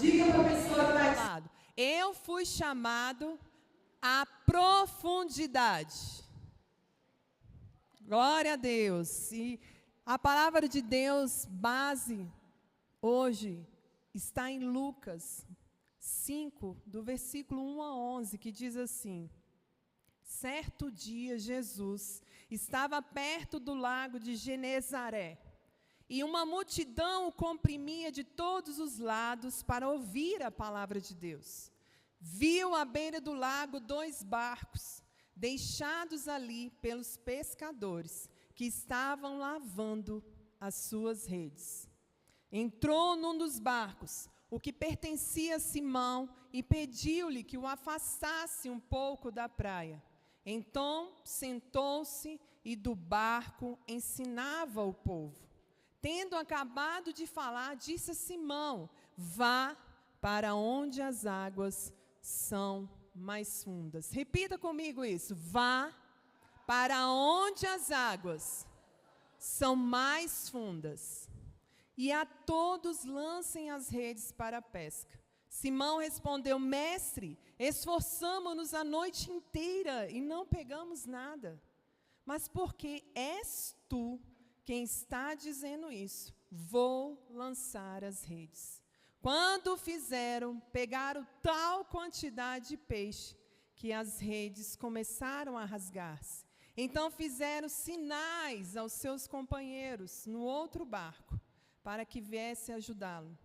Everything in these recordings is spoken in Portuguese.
Diga para a pessoa que está chamado. Eu fui chamado à profundidade. Glória a Deus. E a palavra de Deus, base, hoje, está em Lucas 5, do versículo 1 a 11, que diz assim: certo dia, Jesus estava perto do lago de Genezaré, e uma multidão o comprimia de todos os lados para ouvir a palavra de Deus. Viu à beira do lago 2 barcos, deixados ali pelos pescadores, que estavam lavando as suas redes. Entrou num dos barcos, o que pertencia a Simão, e pediu-lhe que o afastasse um pouco da praia. Então sentou-se e do barco ensinava o povo. Tendo acabado de falar, disse a Simão: vá para onde as águas são mais fundas. Repita comigo isso: vá para onde as águas são mais fundas, e a todos lancem as redes para a pesca. Simão respondeu: mestre, esforçamo-nos a noite inteira e não pegamos nada. Mas porque és tu quem está dizendo isso, vou lançar as redes. Quando fizeram, pegaram tal quantidade de peixe que as redes começaram a rasgar-se. Então fizeram sinais aos seus companheiros no outro barco, para que viesse ajudá-lo.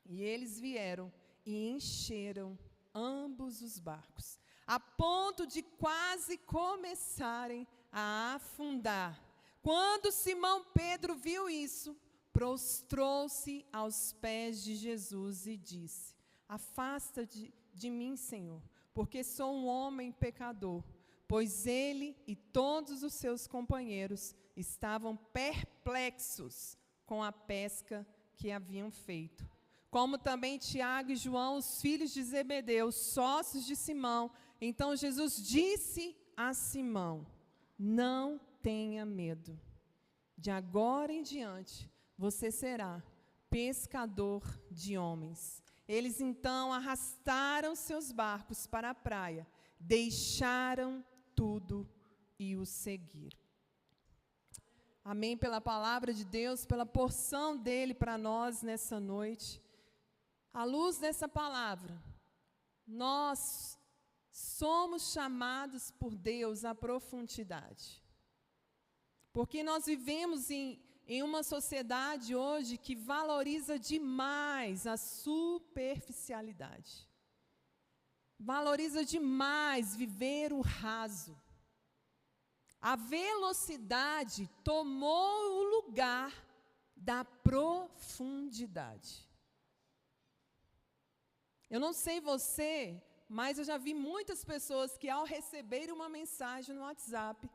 E eles vieram e encheram ambos os barcos, a ponto de quase começarem a afundar. Quando Simão Pedro viu isso, prostrou-se aos pés de Jesus e disse: afasta-te de mim, Senhor, porque sou um homem pecador. Pois ele e todos os seus companheiros estavam perplexos com a pesca que haviam feito. Como também Tiago e João, os filhos de Zebedeu, sócios de Simão. Então Jesus disse a Simão: não tenha medo. De agora em diante, você será pescador de homens. Eles então arrastaram seus barcos para a praia, deixaram tudo e o seguiram. Amém, pela palavra de Deus, pela porção dele para nós nessa noite. À luz dessa palavra, nós somos chamados por Deus à profundidade. Porque nós vivemos em uma sociedade hoje que valoriza demais a superficialidade. Valoriza demais viver o raso. A velocidade tomou o lugar da profundidade. Eu não sei você, mas eu já vi muitas pessoas que, ao receberem uma mensagem no WhatsApp,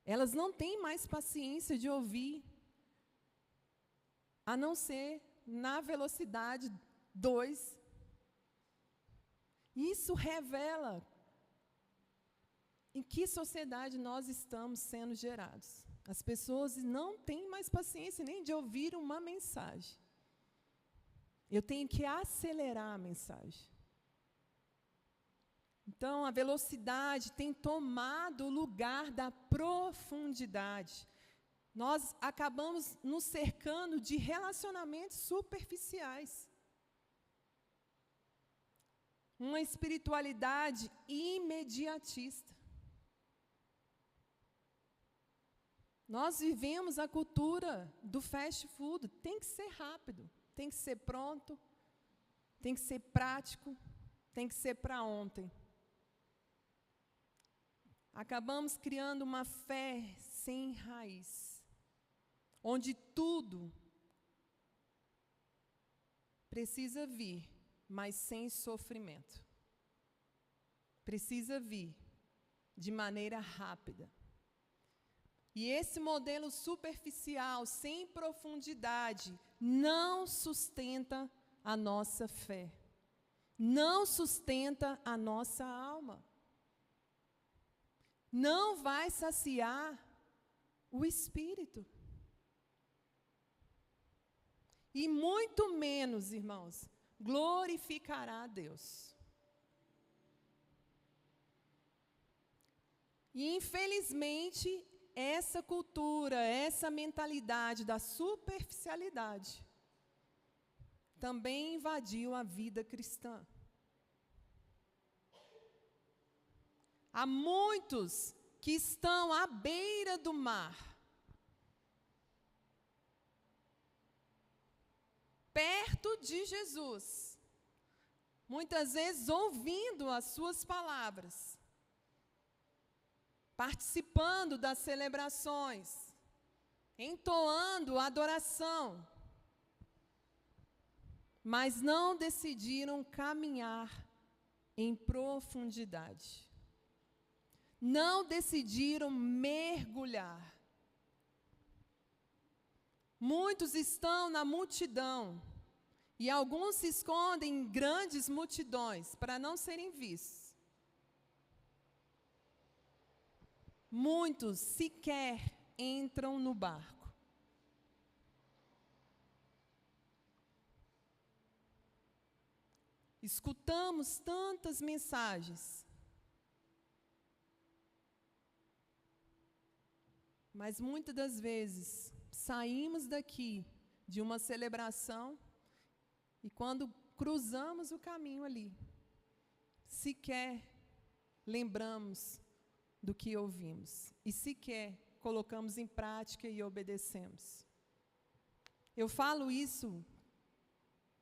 elas não têm mais paciência de ouvir, a não ser na velocidade 2. Isso revela em que sociedade nós estamos sendo gerados. As pessoas não têm mais paciência nem de ouvir uma mensagem. Eu tenho que acelerar a mensagem. Então, a velocidade tem tomado o lugar da profundidade. Nós acabamos nos cercando de relacionamentos superficiais. Uma espiritualidade imediatista. Nós vivemos a cultura do fast food. Tem que ser rápido, tem que ser pronto, tem que ser prático, tem que ser para ontem. Acabamos criando uma fé sem raiz, onde tudo precisa vir, mas sem sofrimento. Precisa vir de maneira rápida. E esse modelo superficial, sem profundidade, não sustenta a nossa fé, não sustenta a nossa alma, não vai saciar o espírito. E muito menos, irmãos, glorificará a Deus. E, infelizmente, essa cultura, essa mentalidade da superficialidade também invadiu a vida cristã. Há muitos que estão à beira do mar, perto de Jesus, muitas vezes ouvindo as suas palavras, participando das celebrações, entoando adoração, mas não decidiram caminhar em profundidade. Não decidiram mergulhar. Muitos estão na multidão, e alguns se escondem em grandes multidões para não serem vistos. Muitos sequer entram no barco. Escutamos tantas mensagens, mas muitas das vezes saímos daqui de uma celebração e quando cruzamos o caminho ali, sequer lembramos do que ouvimos e sequer colocamos em prática e obedecemos. Eu falo isso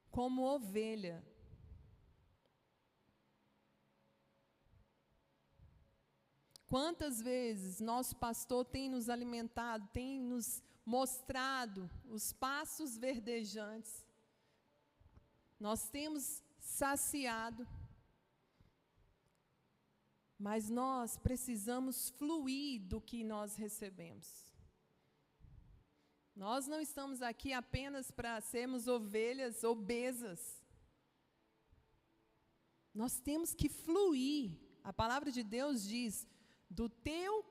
como ovelha. Quantas vezes nosso pastor tem nos alimentado, tem nos mostrado os passos verdejantes, nós temos saciado, mas nós precisamos fluir do que nós recebemos. Nós não estamos aqui apenas para sermos ovelhas obesas. Nós temos que fluir. A palavra de Deus diz: do teu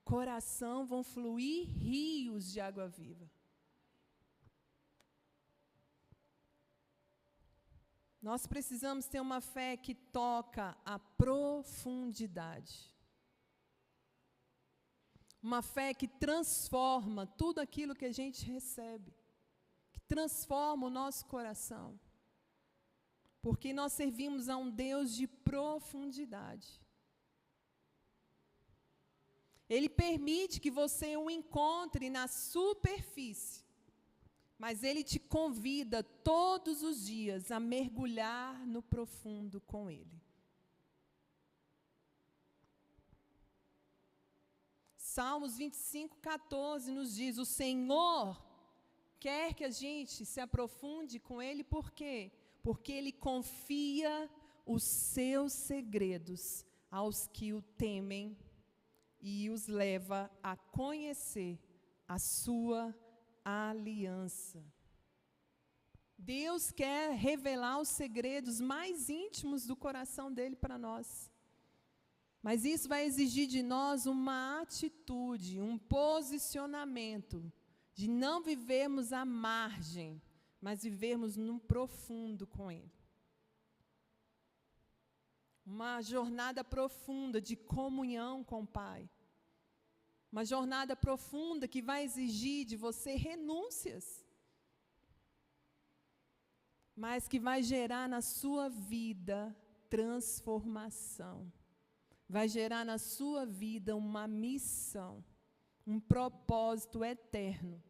coração vão fluir rios de água viva. Nós precisamos ter uma fé que toca a profundidade. Uma fé que transforma tudo aquilo que a gente recebe, que transforma o nosso coração. Porque nós servimos a um Deus de profundidade. Ele permite que você o encontre na superfície, mas Ele te convida todos os dias a mergulhar no profundo com Ele. Salmos 25:14 nos diz: o Senhor quer que a gente se aprofunde com Ele, por quê? Porque Ele confia os seus segredos aos que o temem e os leva a conhecer a sua aliança. Deus quer revelar os segredos mais íntimos do coração dele para nós. Mas isso vai exigir de nós uma atitude, um posicionamento, de não vivermos à margem, mas vivermos no profundo com Ele. Uma jornada profunda de comunhão com o Pai. Uma jornada profunda que vai exigir de você renúncias, mas que vai gerar na sua vida transformação. Vai gerar na sua vida uma missão, um propósito eterno.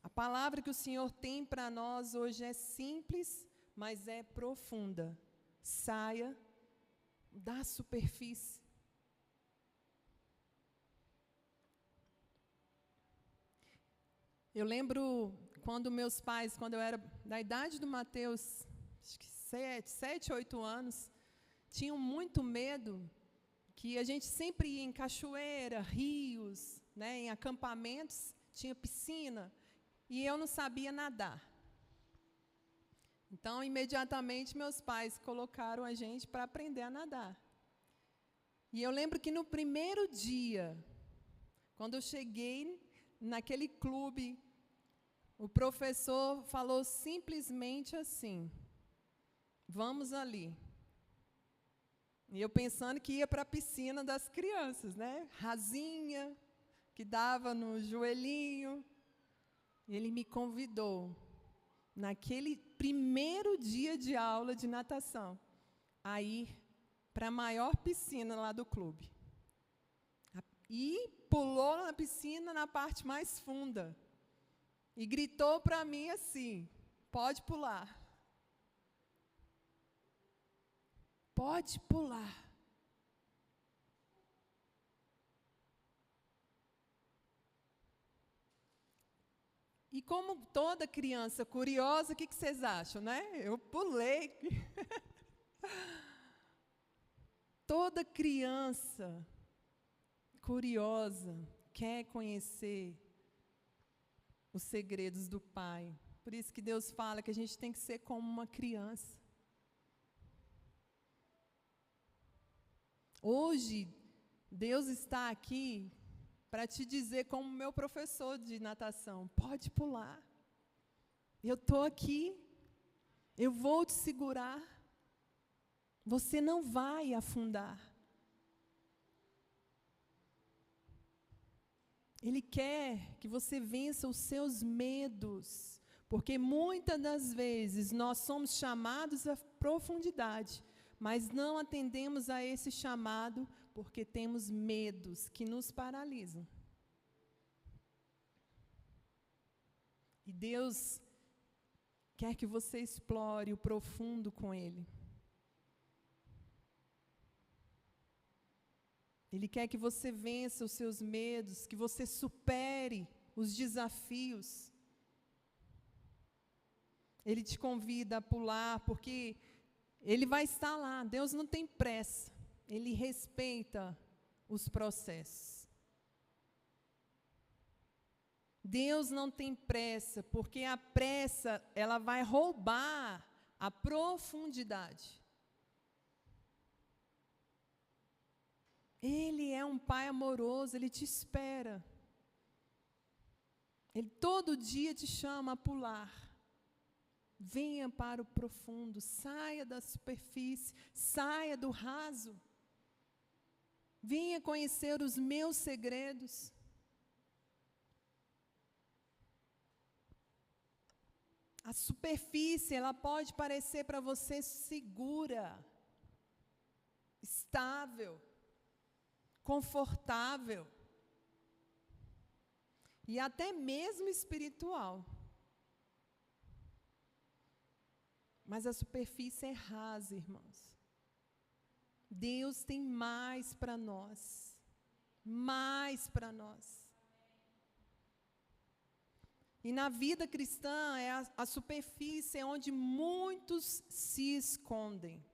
A palavra que o Senhor tem para nós hoje é simples, mas é profunda. Saia da superfície. Eu lembro quando meus pais, quando eu era da idade do Mateus, acho que 7, 8 anos, tinham muito medo que a gente sempre ia em cachoeira, rios, né, em acampamentos, tinha piscina, e eu não sabia nadar. Então, imediatamente, meus pais colocaram a gente para aprender a nadar. E eu lembro que no primeiro dia, quando eu cheguei naquele clube, o professor falou simplesmente assim: vamos ali. E eu pensando que ia para a piscina das crianças, né? Rasinha, que dava no joelhinho. Ele me convidou, naquele primeiro dia de aula de natação, a ir para a maior piscina lá do clube. E pulou na piscina na parte mais funda. E gritou para mim assim: pode pular. Pode pular. E como toda criança curiosa, o que vocês acham, né? Eu pulei. Toda criança curiosa quer conhecer os segredos do Pai. Por isso que Deus fala que a gente tem que ser como uma criança. Hoje, Deus está aqui para te dizer, como meu professor de natação: pode pular. Eu estou aqui. Eu vou te segurar. Você não vai afundar. Ele quer que você vença os seus medos, porque muitas das vezes nós somos chamados à profundidade, mas não atendemos a esse chamado porque temos medos que nos paralisam. E Deus quer que você explore o profundo com Ele. Ele quer que você vença os seus medos, que você supere os desafios. Ele te convida a pular, porque Ele vai estar lá. Deus não tem pressa. Ele respeita os processos. Deus não tem pressa, porque a pressa, ela vai roubar a profundidade. Ele é um Pai amoroso, Ele te espera. Ele todo dia te chama a pular. Venha para o profundo, saia da superfície, saia do raso. Venha conhecer os meus segredos. A superfície, ela pode parecer para você segura, estável, confortável e até mesmo espiritual. Mas a superfície é rasa, irmãos. Deus tem mais para nós. Mais para nós. E na vida cristã, a superfície é onde muitos se escondem.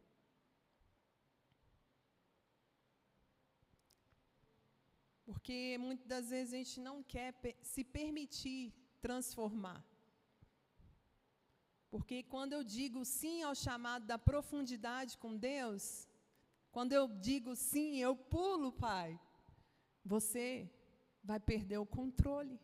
Porque muitas das vezes a gente não quer se permitir transformar. Porque quando eu digo sim ao chamado da profundidade com Deus, quando eu digo sim, eu pulo, Pai, você vai perder o controle.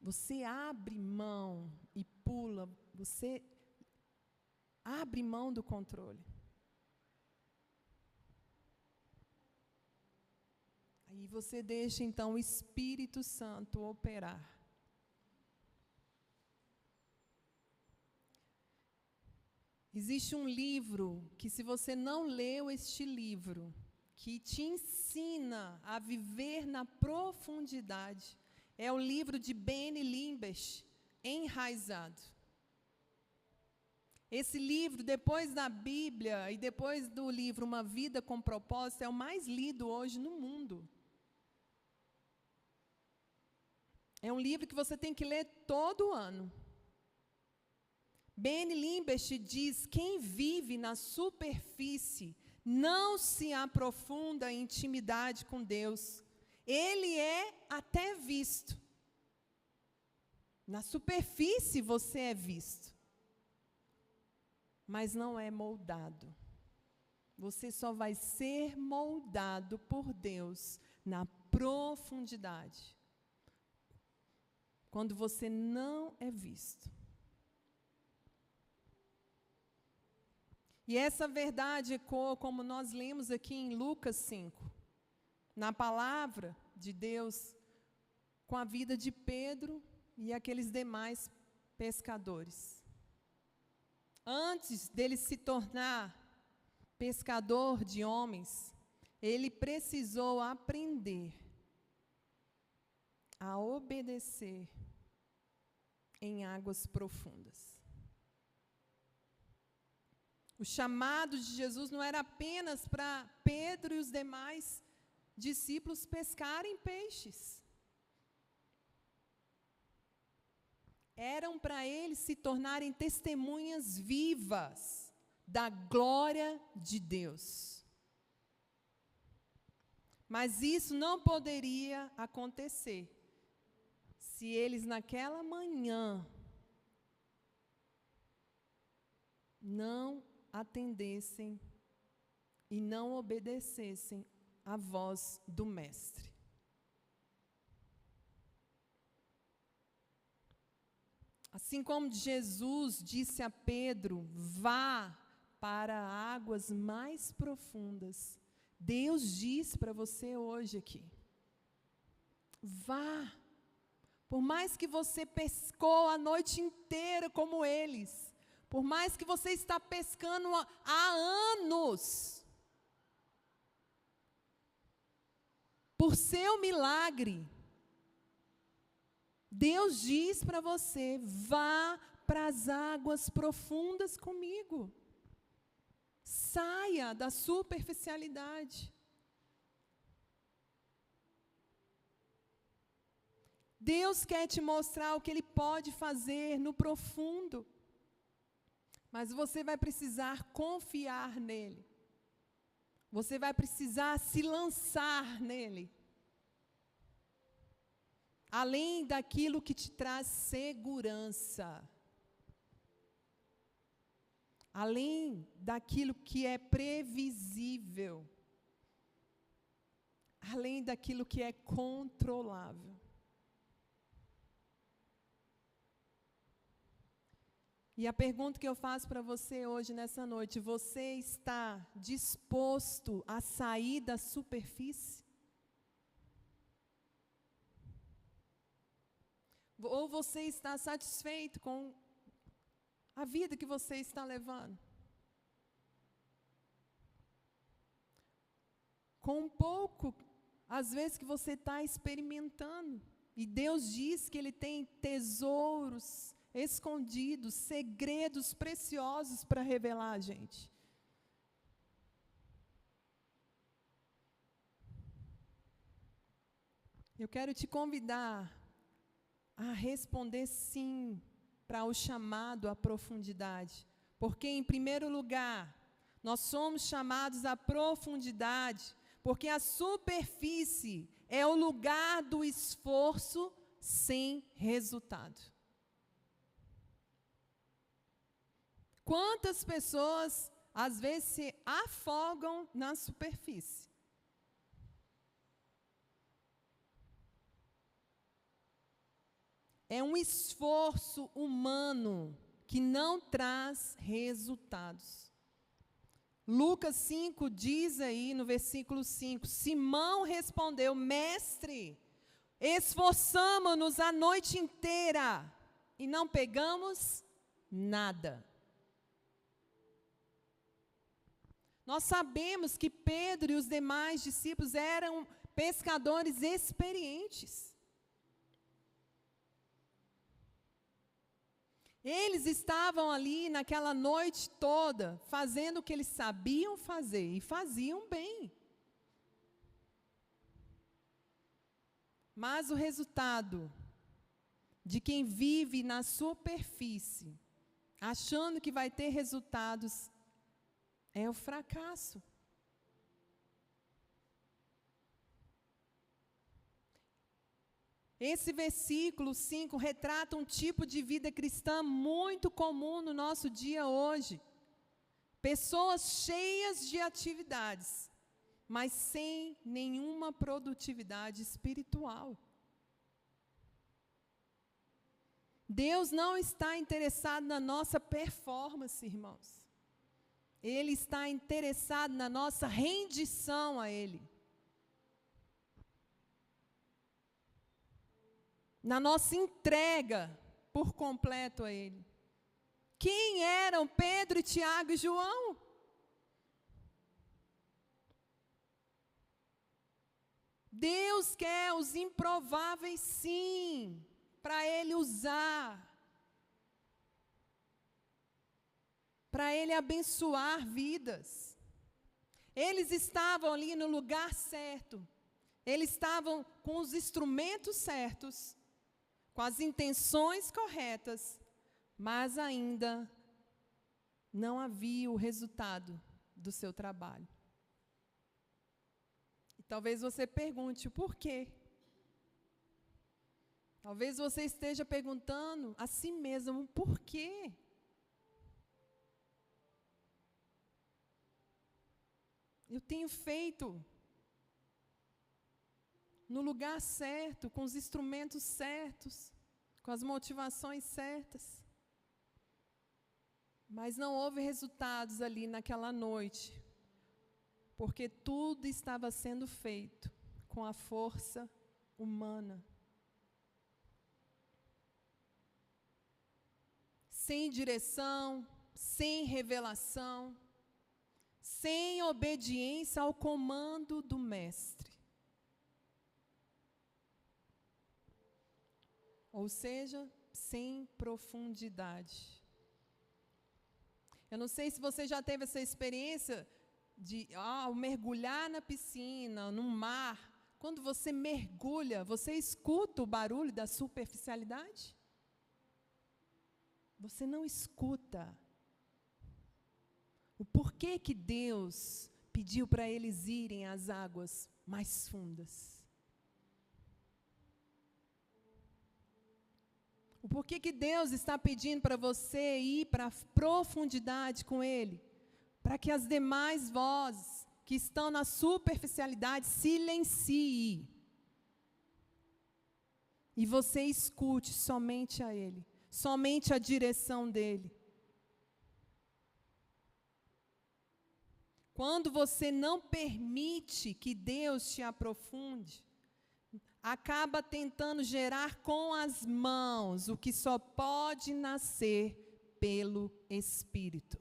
Você abre mão e pula, você abre mão do controle. Aí você deixa então o Espírito Santo operar. Existe um livro que, se você não leu este livro, que te ensina a viver na profundidade, é o livro de Benny Limbesch, Enraizado. Esse livro, depois da Bíblia e depois do livro Uma Vida com Propósito, é o mais lido hoje no mundo. É um livro que você tem que ler todo ano. Benny Limbesch diz: quem vive na superfície não se aprofunda em intimidade com Deus. Ele é até visto. Na superfície você é visto, mas não é moldado. Você só vai ser moldado por Deus na profundidade, quando você não é visto. E essa verdade ecoa, como nós lemos aqui em Lucas 5, na palavra de Deus, com a vida de Pedro e aqueles demais pescadores. Antes dele se tornar pescador de homens, ele precisou aprender a obedecer em águas profundas. O chamado de Jesus não era apenas para Pedro e os demais discípulos pescarem peixes. Eram para eles se tornarem testemunhas vivas da glória de Deus. Mas isso não poderia acontecer se eles naquela manhã não atendessem e não obedecessem à voz do Mestre. Assim como Jesus disse a Pedro, vá para águas mais profundas, Deus diz para você hoje aqui, vá. Por mais que você pescou a noite inteira como eles, por mais que você está pescando há anos, por seu milagre, Deus diz para você, vá para as águas profundas comigo. Saia da superficialidade. Deus quer te mostrar o que Ele pode fazer no profundo. Mas você vai precisar confiar nele. Você vai precisar se lançar nele. Além daquilo que te traz segurança. Além daquilo que é previsível. Além daquilo que é controlável. E a pergunta que eu faço para você hoje, nessa noite, você está disposto a sair da superfície? Ou você está satisfeito com a vida que você está levando? Com um pouco, às vezes, que você está experimentando. E Deus diz que Ele tem tesouros escondidos, segredos preciosos para revelar a gente. Eu quero te convidar a responder sim para o chamado à profundidade. Porque, em primeiro lugar, nós somos chamados à profundidade, porque a superfície é o lugar do esforço sem resultado. Quantas pessoas, às vezes, se afogam na superfície? É um esforço humano que não traz resultados. Lucas 5 diz aí no versículo 5, Simão respondeu, mestre, esforçamo-nos a noite inteira e não pegamos nada. Nós sabemos que Pedro e os demais discípulos eram pescadores experientes. Eles estavam ali naquela noite toda, fazendo o que eles sabiam fazer, e faziam bem. Mas o resultado de quem vive na superfície, achando que vai ter resultados, é o fracasso. Esse versículo 5 retrata um tipo de vida cristã muito comum no nosso dia hoje. Pessoas cheias de atividades, mas sem nenhuma produtividade espiritual. Deus não está interessado na nossa performance, irmãos. Ele está interessado na nossa rendição a Ele. Na nossa entrega por completo a Ele. Quem eram Pedro, Tiago e João? Deus quer os improváveis, sim, para Ele usar. Para Ele abençoar vidas. Eles estavam ali no lugar certo. Eles estavam com os instrumentos certos, com as intenções corretas, mas ainda não havia o resultado do seu trabalho. E talvez você pergunte, por quê? Talvez você esteja perguntando a si mesmo, por quê? Eu tenho feito no lugar certo, com os instrumentos certos, com as motivações certas. Mas não houve resultados ali naquela noite, porque tudo estava sendo feito com a força humana. Sem direção, sem revelação, sem obediência ao comando do mestre. Ou seja, sem profundidade. Eu não sei se você já teve essa experiência de ao mergulhar na piscina, no mar, quando você mergulha, você escuta o barulho da superficialidade? Você não escuta o porquê que Deus pediu para eles irem às águas mais fundas. O porquê que Deus está pedindo para você ir para a profundidade com Ele, para que as demais vozes que estão na superficialidade silenciem e você escute somente a Ele, somente a direção dEle. Quando você não permite que Deus te aprofunde, acaba tentando gerar com as mãos o que só pode nascer pelo Espírito.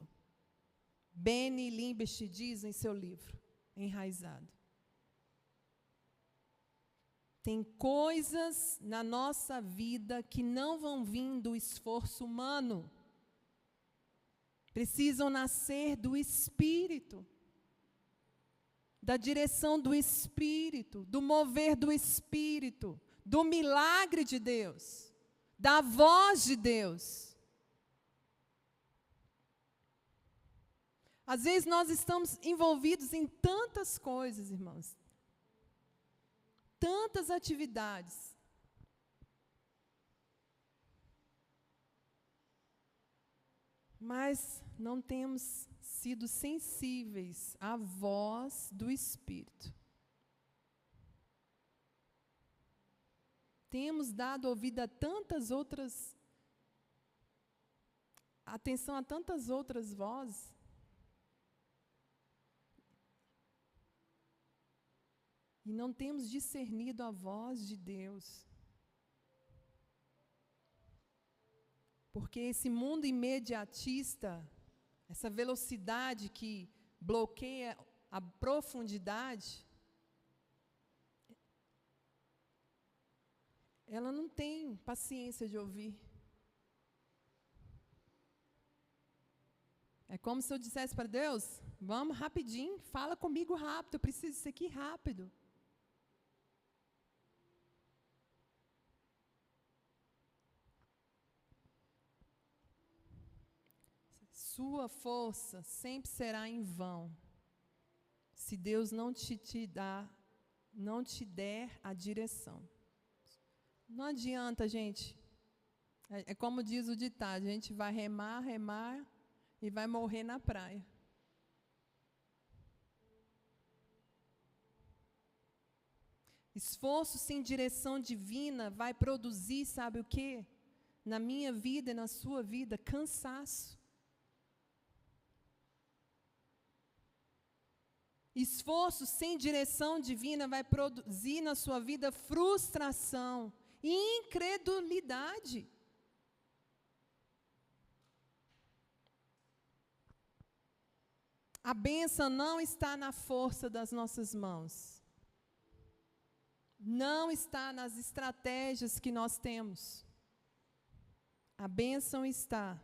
Benny Limbest diz em seu livro, Enraizado. Tem coisas na nossa vida que não vão vir do esforço humano. Precisam nascer do Espírito. Da direção do Espírito, do mover do Espírito, do milagre de Deus, da voz de Deus. Às vezes nós estamos envolvidos em tantas coisas, irmãos, tantas atividades, mas não temos sido sensíveis à voz do Espírito. Temos dado ouvido a tantas outras, atenção a tantas outras vozes. E não temos discernido a voz de Deus. Porque esse mundo imediatista, essa velocidade que bloqueia a profundidade, ela não tem paciência de ouvir. É como se eu dissesse para Deus, vamos rapidinho, fala comigo rápido, eu preciso disso aqui rápido. Sua força sempre será em vão, se Deus não te der a direção. Não adianta, gente. É como diz o ditado, a gente vai remar, remar e vai morrer na praia. Esforço sem direção divina vai produzir, sabe o quê? Na minha vida e na sua vida, cansaço. Esforço sem direção divina vai produzir na sua vida frustração e incredulidade. A bênção não está na força das nossas mãos. Não está nas estratégias que nós temos. A bênção está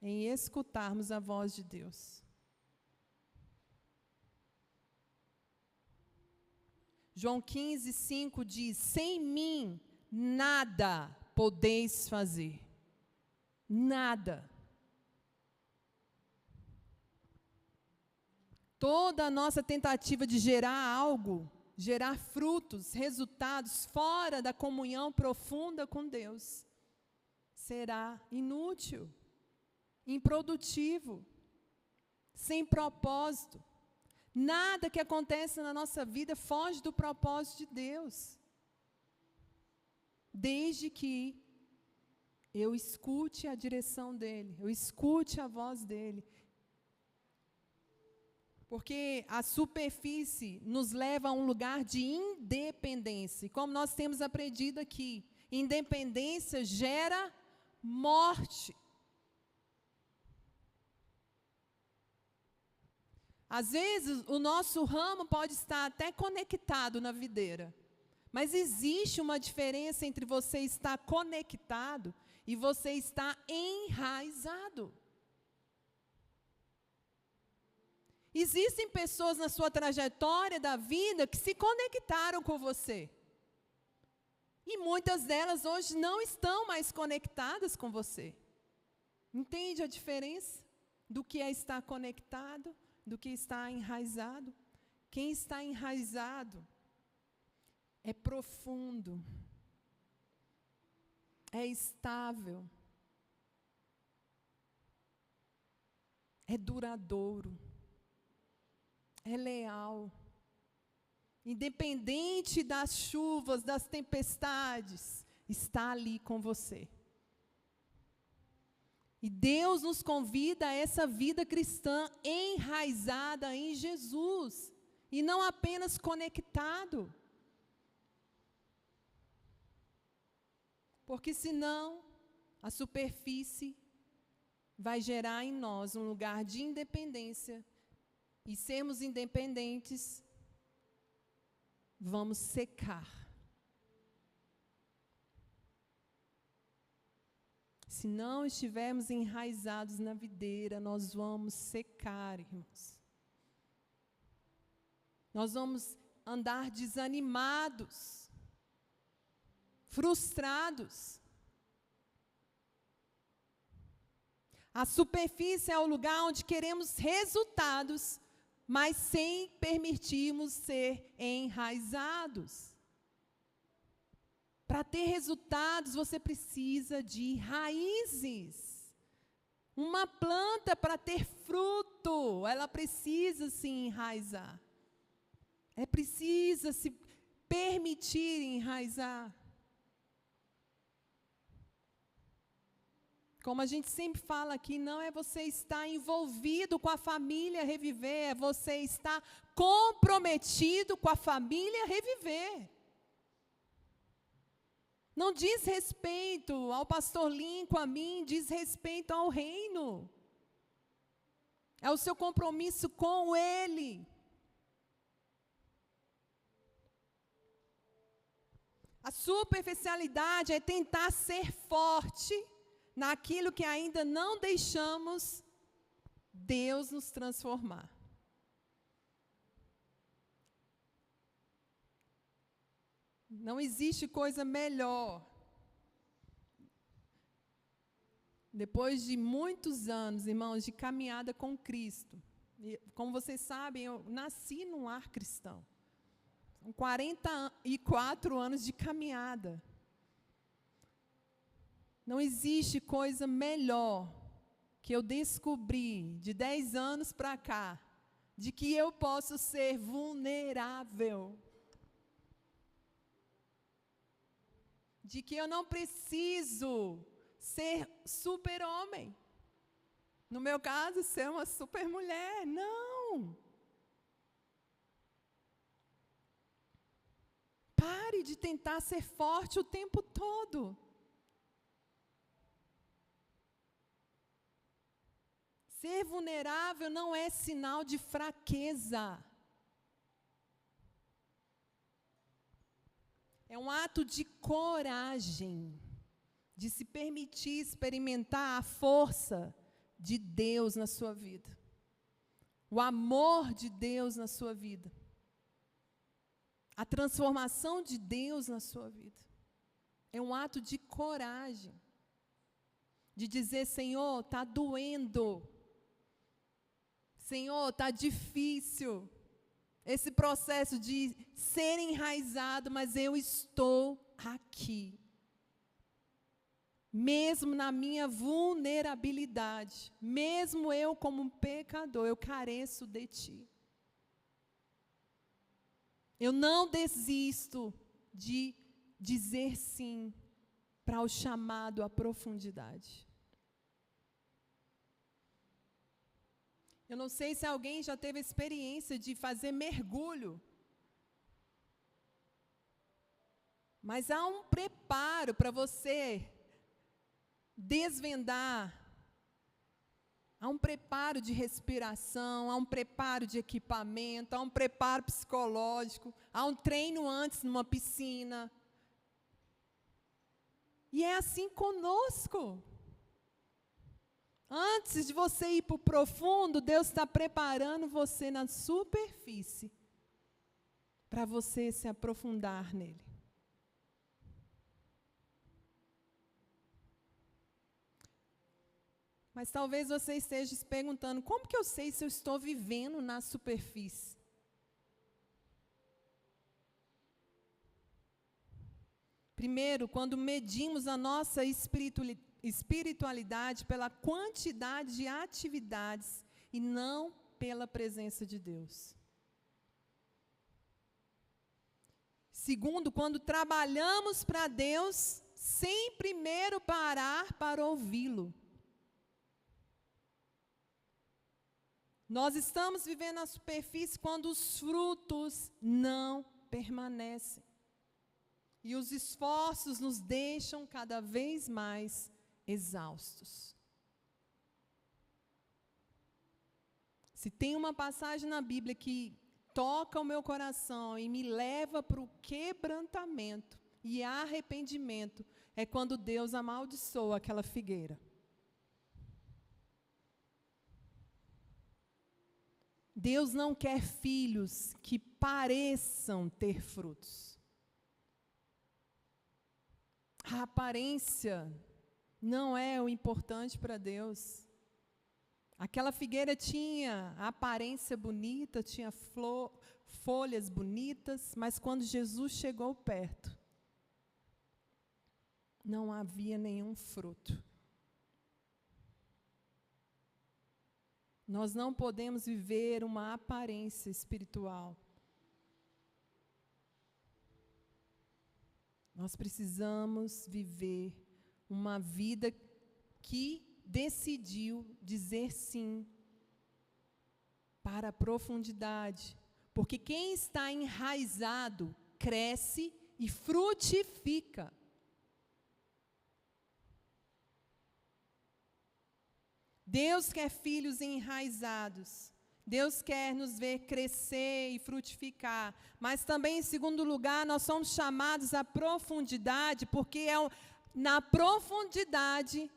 em escutarmos a voz de Deus. João 15:5 diz: sem mim nada podeis fazer. Nada. Toda a nossa tentativa de gerar algo, gerar frutos, resultados fora da comunhão profunda com Deus, será inútil, improdutivo, sem propósito. Nada que acontece na nossa vida foge do propósito de Deus. Desde que eu escute a direção dEle, eu escute a voz dEle. Porque a superfície nos leva a um lugar de independência. E como nós temos aprendido aqui, independência gera morte. Às vezes, o nosso ramo pode estar até conectado na videira. Mas existe uma diferença entre você estar conectado e você estar enraizado. Existem pessoas na sua trajetória da vida que se conectaram com você. E muitas delas hoje não estão mais conectadas com você. Entende a diferença do que é estar conectado, do que está enraizado? Quem está enraizado é profundo, é estável, é duradouro, é leal. Independente das chuvas, das tempestades, está ali com você. E Deus nos convida a essa vida cristã enraizada em Jesus, e não apenas conectado. Porque senão, a superfície vai gerar em nós um lugar de independência, e sermos independentes, vamos secar. Se não estivermos enraizados na videira, nós vamos secar, irmãos. Nós vamos andar desanimados, frustrados. A superfície é o lugar onde queremos resultados, mas sem permitirmos ser enraizados. Para ter resultados, você precisa de raízes. Uma planta, para ter fruto, ela precisa se enraizar. É preciso se permitir enraizar. Como a gente sempre fala aqui, não é você estar envolvido com a família Reviver, é você estar comprometido com a família Reviver. Não diz respeito ao pastor Lincoln, a mim, diz respeito ao reino. É o seu compromisso com ele. A superficialidade é tentar ser forte naquilo que ainda não deixamos Deus nos transformar. Não existe coisa melhor. Depois de muitos anos, irmãos, de caminhada com Cristo, e, como vocês sabem, eu nasci num lar cristão. São 44 anos de caminhada. Não existe coisa melhor que eu descobri de 10 anos para cá, de que eu posso ser vulnerável. de que eu não preciso ser super-homem. No meu caso, ser uma super-mulher. Não. Pare de tentar ser forte o tempo todo. Ser vulnerável não é sinal de fraqueza. É um ato de coragem, de se permitir experimentar a força de Deus na sua vida, o amor de Deus na sua vida, a transformação de Deus na sua vida. É um ato de coragem, de dizer: Senhor, está doendo, Senhor, está difícil, esse processo de ser enraizado, mas eu estou aqui. Mesmo na minha vulnerabilidade, mesmo eu como um pecador, eu careço de Ti. Eu não desisto de dizer sim para o chamado à profundidade. Eu não sei se alguém já teve a experiência de fazer mergulho. Mas há um preparo para você desvendar. Há um preparo de respiração, há um preparo de equipamento, há um preparo psicológico, há um treino antes numa piscina. E é assim conosco. Antes de você ir para o profundo, Deus está preparando você na superfície para você se aprofundar nele. Mas talvez você esteja se perguntando: como que eu sei se eu estou vivendo na superfície? Primeiro, quando medimos a nossa espiritualidade pela quantidade de atividades e não pela presença de Deus. Segundo, quando trabalhamos para Deus sem primeiro parar para ouvi-lo. Nós estamos vivendo na superfície quando os frutos não permanecem. E os esforços nos deixam cada vez mais exaustos. Se tem uma passagem na Bíblia que toca o meu coração e me leva para o quebrantamento e arrependimento, é quando Deus amaldiçoa aquela figueira. Deus não quer filhos que pareçam ter frutos. A aparência não é o importante para Deus. Aquela figueira tinha a aparência bonita, tinha folhas bonitas, mas quando Jesus chegou perto, não havia nenhum fruto. Nós não podemos viver uma aparência espiritual. Nós precisamos viver uma vida que decidiu dizer sim para a profundidade. Porque quem está enraizado cresce e frutifica. Deus quer filhos enraizados. Deus quer nos ver crescer e frutificar. Mas também, em segundo lugar, nós somos chamados à profundidade, porque é na profundidade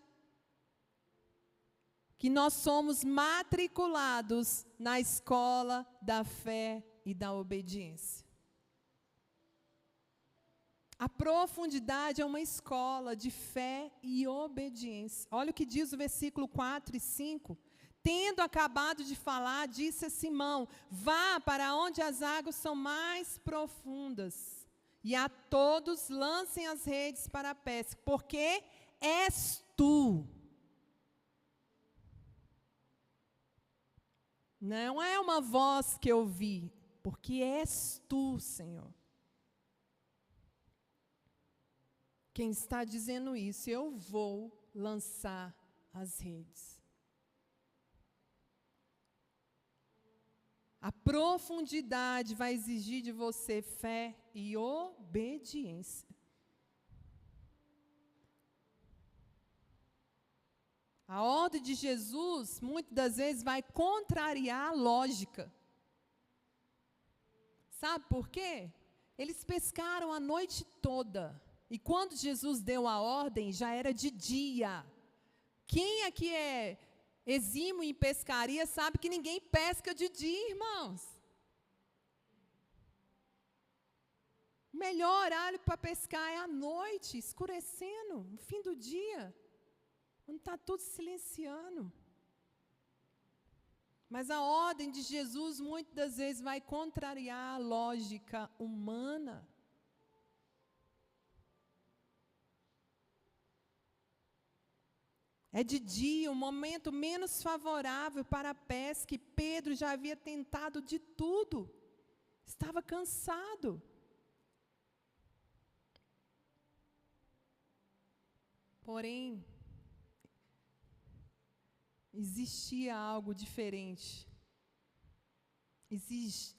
que nós somos matriculados na escola da fé e da obediência. A profundidade é uma escola de fé e obediência. Olha o que diz o versículo 4 e 5. Tendo acabado de falar, disse a Simão: vá para onde as águas são mais profundas, e a todos lancem as redes para a pesca, porque és tu. Não é uma voz que eu ouvi, porque és tu, Senhor. quem está dizendo isso. Eu vou lançar as redes. A profundidade vai exigir de você fé e obediência. A ordem de Jesus, muitas das vezes, vai contrariar a lógica. Sabe por quê? Eles pescaram a noite toda. E quando Jesus deu a ordem, já era de dia. Quem aqui é exímio em pescaria sabe que ninguém pesca de dia, irmãos. O melhor horário para pescar é à noite, escurecendo, no fim do dia, quando está tudo silenciando. Mas a ordem de Jesus, muitas das vezes, vai contrariar a lógica humana. É de dia, um momento menos favorável para a pesca, e Pedro já havia tentado de tudo. Estava cansado. Porém, existia algo diferente.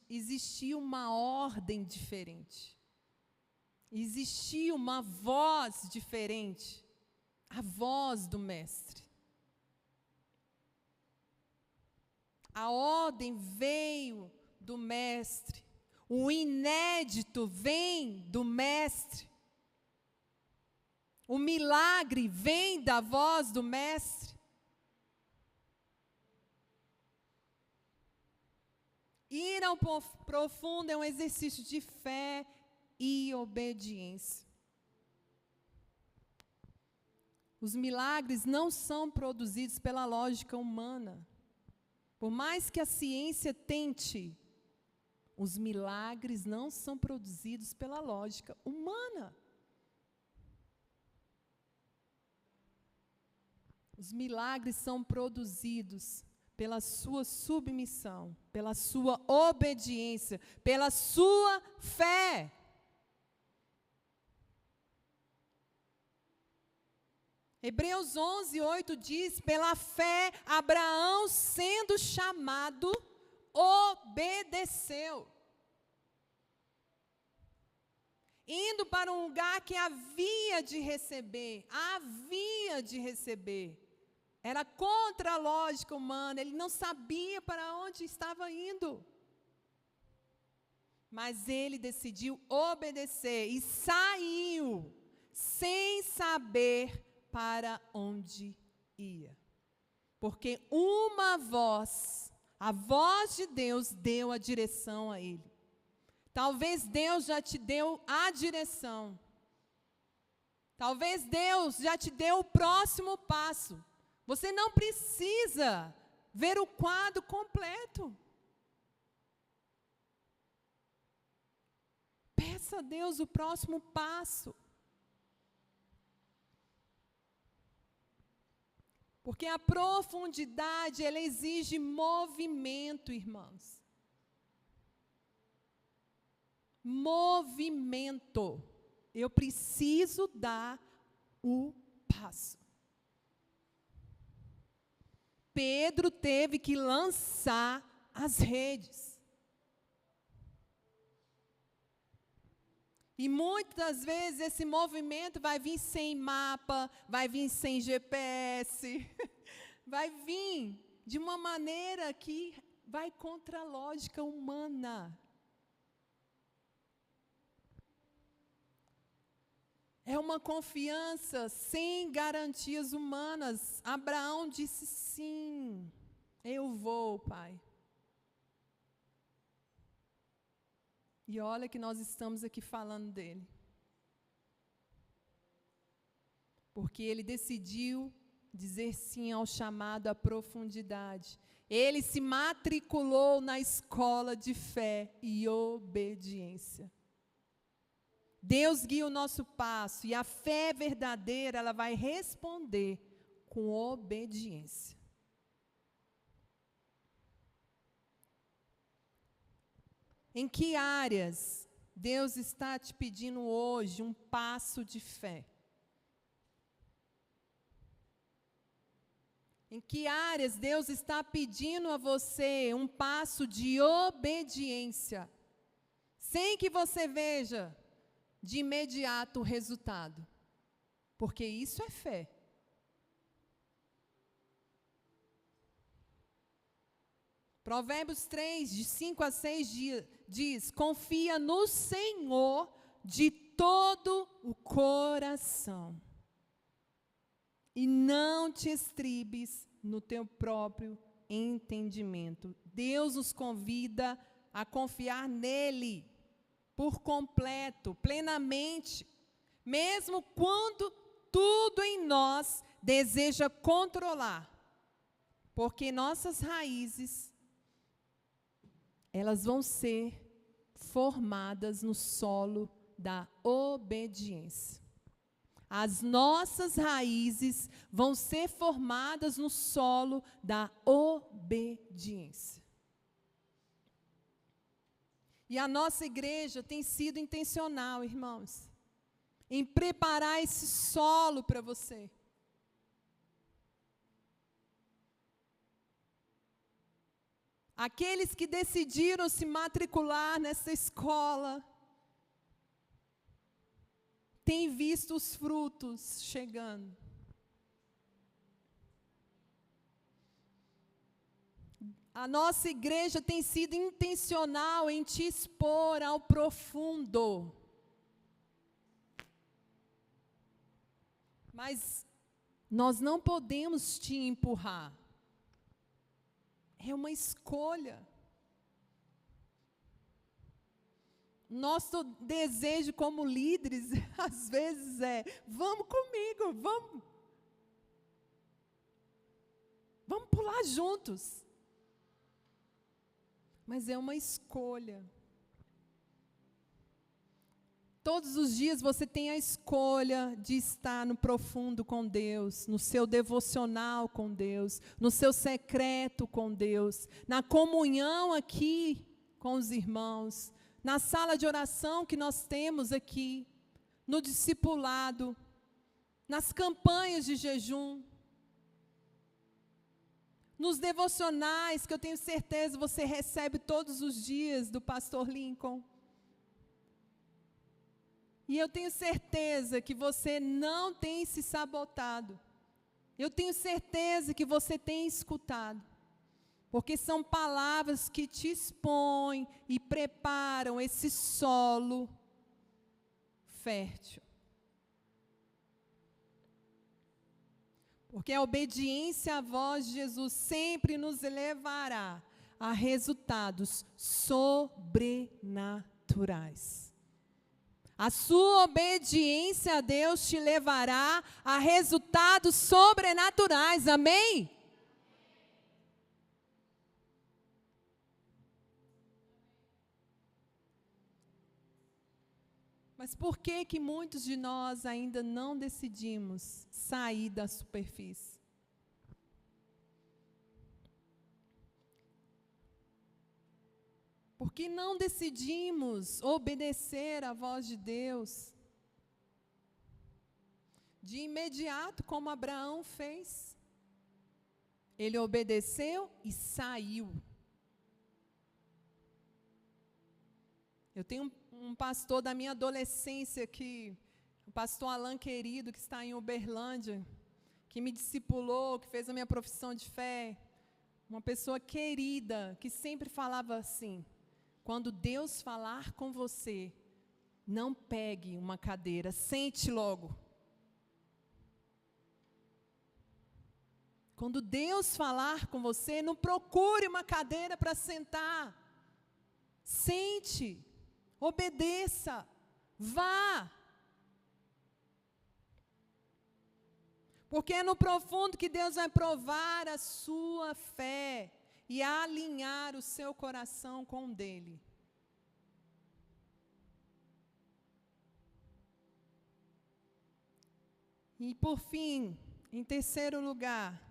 Existia uma ordem diferente. Existia uma voz diferente. A voz do Mestre. A ordem veio do Mestre. O inédito vem do Mestre. O milagre vem da voz do Mestre. Ir ao profundo é um exercício de fé e obediência. Os milagres não são produzidos pela lógica humana. Por mais que a ciência tente, os milagres não são produzidos pela lógica humana. Os milagres são produzidos pela sua submissão, pela sua obediência, pela sua fé. Hebreus 11:8 diz: pela fé, Abraão, sendo chamado, obedeceu. Indo para um lugar que havia de receber. Era contra a lógica humana, ele não sabia para onde estava indo. Mas ele decidiu obedecer e saiu, sem saber para onde ia. Porque uma voz, a voz de Deus, deu a direção a ele. Talvez Deus já te deu a direção. Talvez Deus já te deu o próximo passo. Você não precisa ver o quadro completo. Peça a Deus o próximo passo. Porque a profundidade, ela exige movimento, irmãos. Movimento. Eu preciso dar o passo. Pedro teve que lançar as redes. E muitas vezes esse movimento vai vir sem mapa, vai vir sem GPS, vai vir de uma maneira que vai contra a lógica humana. É uma confiança sem garantias humanas. Abraão disse sim, eu vou, pai. E olha que nós estamos aqui falando dele. Porque ele decidiu dizer sim ao chamado à profundidade. Ele se matriculou na escola de fé e obediência. Deus guia o nosso passo e a fé verdadeira, ela vai responder com obediência. Em que áreas Deus está te pedindo hoje um passo de fé? Em que áreas Deus está pedindo a você um passo de obediência, sem que você veja de imediato o resultado? Porque isso é fé. Provérbios 3, de 5 a 6 diz: confia no Senhor de todo o coração, e não te estribes no teu próprio entendimento. Deus nos convida a confiar nele por completo, plenamente, mesmo quando tudo em nós deseja controlar, porque nossas raízes, elas vão ser formadas no solo da obediência. As nossas raízes vão ser formadas no solo da obediência. E a nossa igreja tem sido intencional, irmãos, em preparar esse solo para você. Aqueles que decidiram se matricular nessa escola têm visto os frutos chegando. A nossa igreja tem sido intencional em te expor ao profundo. Mas nós não podemos te empurrar. É uma escolha. Nosso desejo como líderes, às vezes vamos comigo, vamos pular juntos. Mas é uma escolha. Todos os dias você tem a escolha de estar no profundo com Deus, no seu devocional com Deus, no seu secreto com Deus, na comunhão aqui com os irmãos, na sala de oração que nós temos aqui, no discipulado, nas campanhas de jejum, nos devocionais que eu tenho certeza você recebe todos os dias do pastor Lincoln. E eu tenho certeza que você não tem se sabotado. Eu tenho certeza que você tem escutado. Porque são palavras que te expõem e preparam esse solo fértil. Porque a obediência à voz de Jesus sempre nos levará a resultados sobrenaturais. A sua obediência a Deus te levará a resultados sobrenaturais. Amém? Mas por que muitos de nós ainda não decidimos sair da superfície? Porque não decidimos obedecer à voz de Deus de imediato, como Abraão fez. Ele obedeceu e saiu. Eu tenho um pastor da minha adolescência, o pastor Alan Querido, que está em Uberlândia, que me discipulou, que fez a minha profissão de fé. Uma pessoa querida, que sempre falava assim: quando Deus falar com você, não pegue uma cadeira, sente logo. Quando Deus falar com você, não procure uma cadeira para sentar. Sente, obedeça, vá. Porque é no profundo que Deus vai provar a sua fé e alinhar o seu coração com o dele. E por fim, em terceiro lugar,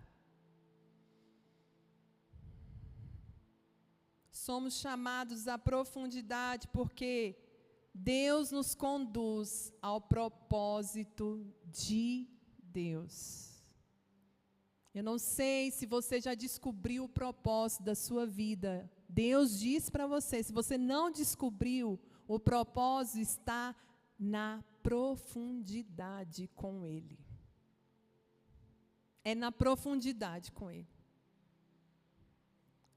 somos chamados à profundidade porque Deus nos conduz ao propósito de Deus. Eu não sei se você já descobriu o propósito da sua vida. Deus diz para você, se você não descobriu, o propósito está na profundidade com Ele. É na profundidade com Ele.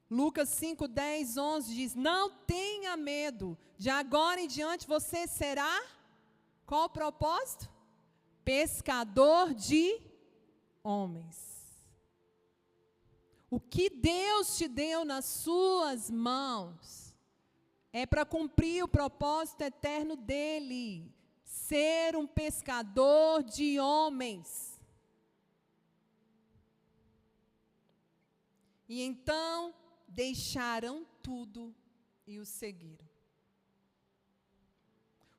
Lucas 5, 10, 11 diz, não tenha medo, de agora em diante você será, qual o propósito? Pescador de homens. O que Deus te deu nas suas mãos é para cumprir o propósito eterno dEle, ser um pescador de homens. E então deixaram tudo e o seguiram.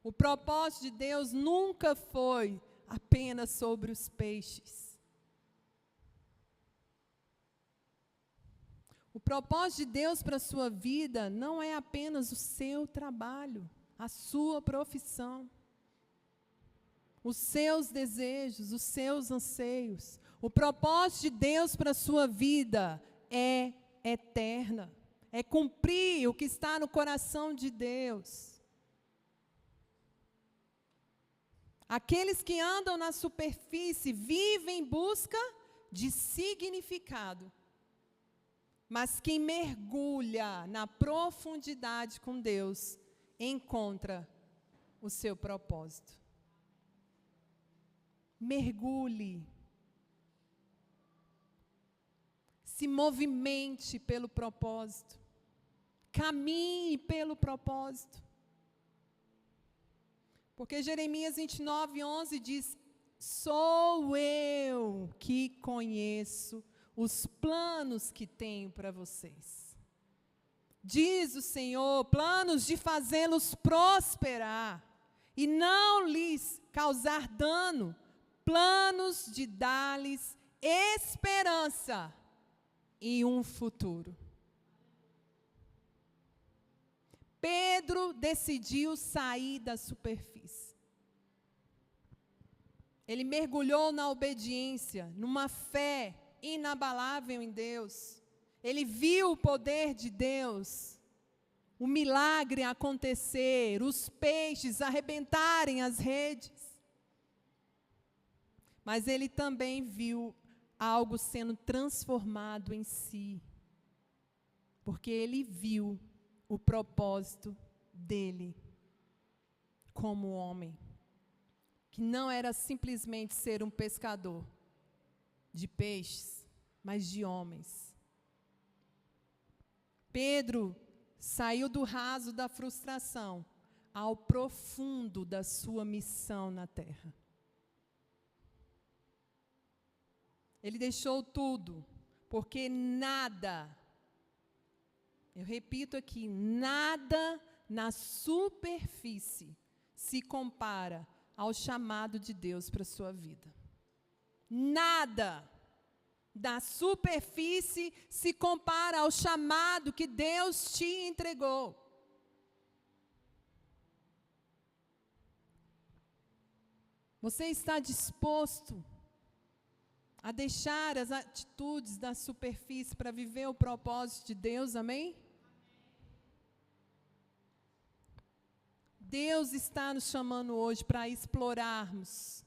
O propósito de Deus nunca foi apenas sobre os peixes. O propósito de Deus para a sua vida não é apenas o seu trabalho, a sua profissão, os seus desejos, os seus anseios. O propósito de Deus para a sua vida é eterna, é cumprir o que está no coração de Deus. Aqueles que andam na superfície vivem em busca de significado, mas quem mergulha na profundidade com Deus encontra o seu propósito. Mergulhe. Se movimente pelo propósito. Caminhe pelo propósito. Porque Jeremias 29, 11 diz, sou eu que conheço os planos que tenho para vocês. Diz o Senhor, planos de fazê-los prosperar e não lhes causar dano, planos de dar-lhes esperança e um futuro. Pedro decidiu sair da superfície. Ele mergulhou na obediência, numa fé inabalável em Deus. Ele viu o poder de Deus, o milagre acontecer, os peixes arrebentarem as redes. Mas ele também viu algo sendo transformado em si, porque ele viu o propósito dele como homem, que não era simplesmente ser um pescador de peixes, mas de homens. Pedro saiu do raso da frustração ao profundo da sua missão na terra. Ele deixou tudo, porque nada, eu repito aqui, nada na superfície se compara ao chamado de Deus para a sua vida. Nada da superfície se compara ao chamado que Deus te entregou. Você está disposto a deixar as atitudes da superfície para viver o propósito de Deus, amém? Deus está nos chamando hoje para explorarmos,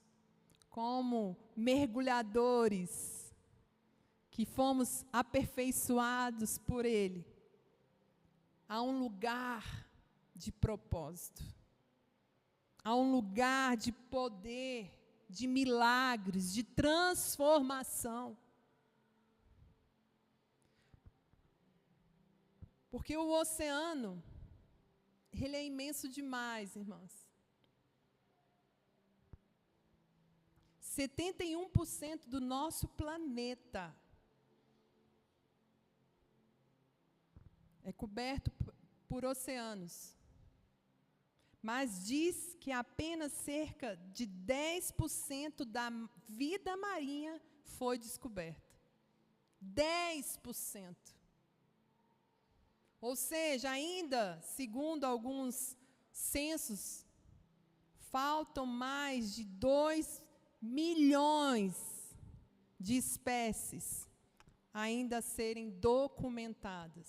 como mergulhadores, que fomos aperfeiçoados por Ele, a um lugar de propósito, a um lugar de poder, de milagres, de transformação. Porque o oceano, ele é imenso demais, irmãs. 71% do nosso planeta é coberto por oceanos. Mas diz que apenas cerca de 10% da vida marinha foi descoberta. 10%. Ou seja, ainda, segundo alguns censos, faltam mais de 2 milhões de espécies ainda a serem documentadas.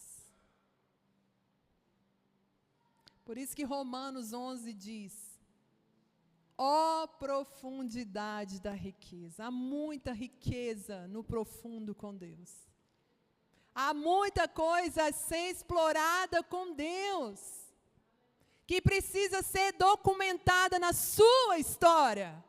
Por isso que Romanos 11 diz: ó profundidade da riqueza. Há muita riqueza no profundo com Deus. Há muita coisa a ser explorada com Deus, que precisa ser documentada na sua história.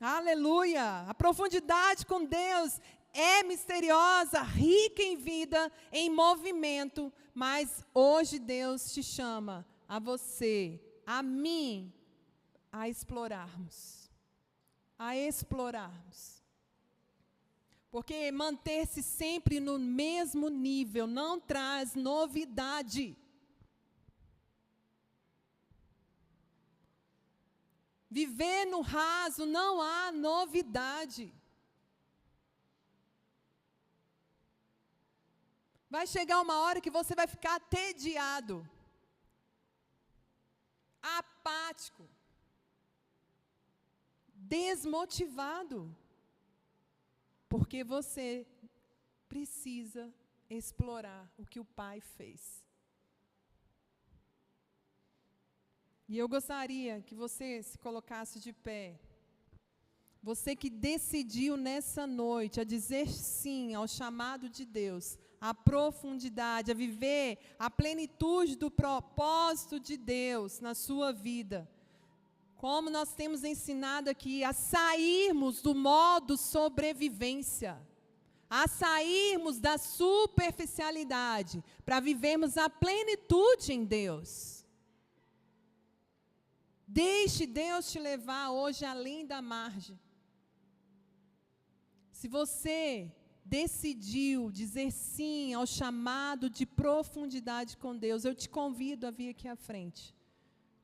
Aleluia! A profundidade com Deus é misteriosa, rica em vida, em movimento, mas hoje Deus te chama, a você, a mim, a explorarmos. A explorarmos. Porque manter-se sempre no mesmo nível não traz novidade. Viver no raso não há novidade. Vai chegar uma hora que você vai ficar tediado, apático, desmotivado, porque você precisa explorar o que o Pai fez. E eu gostaria que você se colocasse de pé. Você que decidiu nessa noite a dizer sim ao chamado de Deus, à profundidade, a viver a plenitude do propósito de Deus na sua vida. Como nós temos ensinado aqui, a sairmos do modo sobrevivência, a sairmos da superficialidade, para vivermos a plenitude em Deus. Deixe Deus te levar hoje além da margem. Se você decidiu dizer sim ao chamado de profundidade com Deus, eu te convido a vir aqui à frente.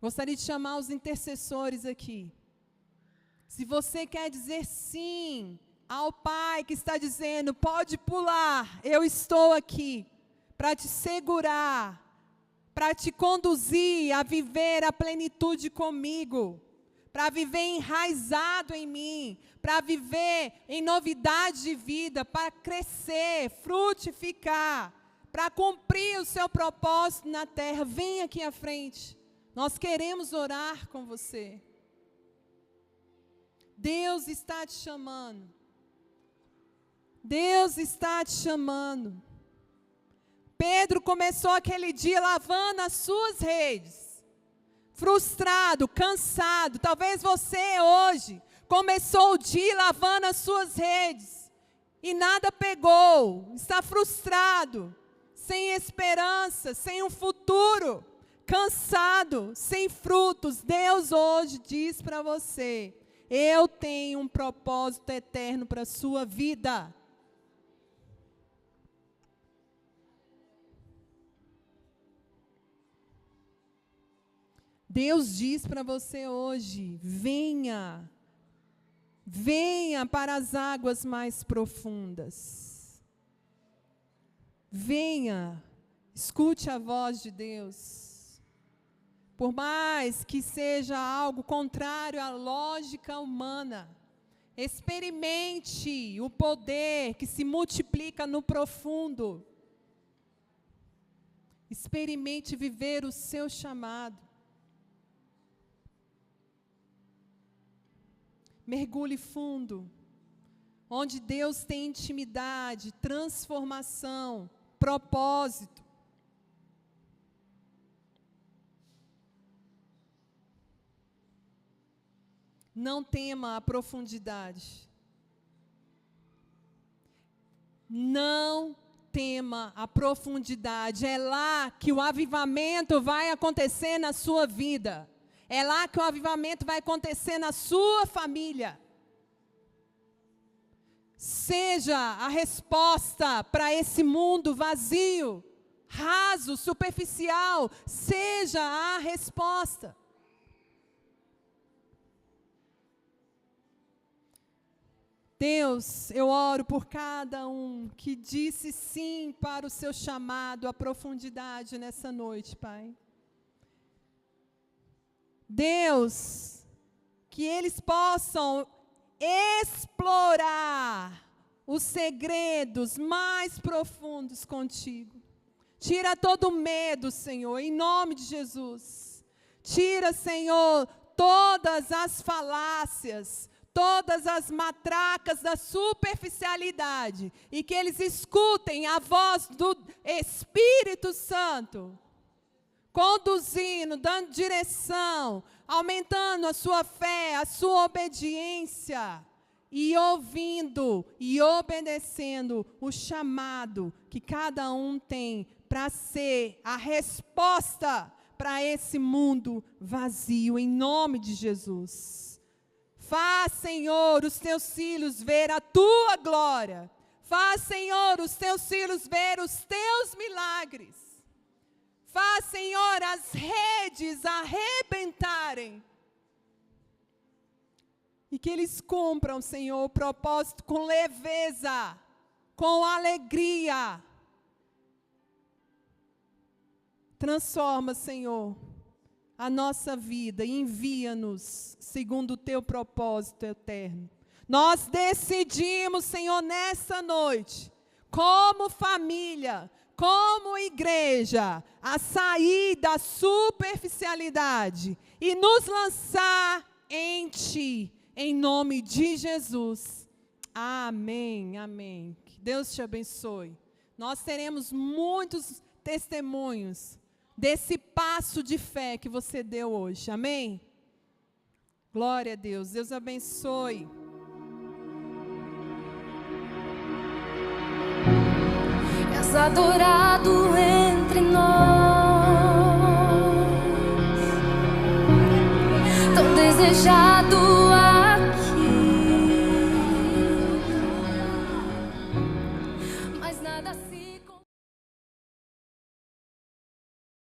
Gostaria de chamar os intercessores aqui. Se você quer dizer sim ao Pai que está dizendo, pode pular, eu estou aqui para te segurar, para te conduzir a viver a plenitude comigo, para viver enraizado em mim, para viver em novidade de vida, para crescer, frutificar, para cumprir o seu propósito na terra. Vem aqui à frente. Nós queremos orar com você. Deus está te chamando. Deus está te chamando. Pedro começou aquele dia lavando as suas redes, frustrado, cansado. Talvez você hoje começou o dia lavando as suas redes e nada pegou, está frustrado, sem esperança, sem um futuro, cansado, sem frutos. Deus hoje diz para você, eu tenho um propósito eterno para a sua vida. Deus diz para você hoje, venha, venha para as águas mais profundas. Venha, escute a voz de Deus. Por mais que seja algo contrário à lógica humana, experimente o poder que se multiplica no profundo. Experimente viver o seu chamado. Mergulhe fundo, onde Deus tem intimidade, transformação, propósito. Não tema a profundidade. Não tema a profundidade. É lá que o avivamento vai acontecer na sua vida. É lá que o avivamento vai acontecer na sua família. Seja a resposta para esse mundo vazio, raso, superficial. Seja a resposta. Deus, eu oro por cada um que disse sim para o seu chamado à profundidade nessa noite, Pai. Deus, que eles possam explorar os segredos mais profundos contigo. Tira todo medo, Senhor, em nome de Jesus. Tira, Senhor, todas as falácias, todas as matracas da superficialidade, e que eles escutem a voz do Espírito Santo, conduzindo, dando direção, aumentando a sua fé, a sua obediência, e ouvindo e obedecendo o chamado que cada um tem para ser a resposta para esse mundo vazio, em nome de Jesus. Faz, Senhor, os teus filhos ver a tua glória. Faz, Senhor, os teus filhos ver os teus milagres. Faz, Senhor, as redes arrebentarem. E que eles cumpram, Senhor, o propósito com leveza, com alegria. Transforma, Senhor, a nossa vida e envia-nos segundo o teu propósito eterno. Nós decidimos, Senhor, nessa noite, como família, como igreja, a sair da superficialidade e nos lançar em Ti. Em nome de Jesus. Amém, amém. Que Deus te abençoe. Nós teremos muitos testemunhos desse passo de fé que você deu hoje. Amém? Glória a Deus. Deus abençoe. És adorado entre nós, tão desejado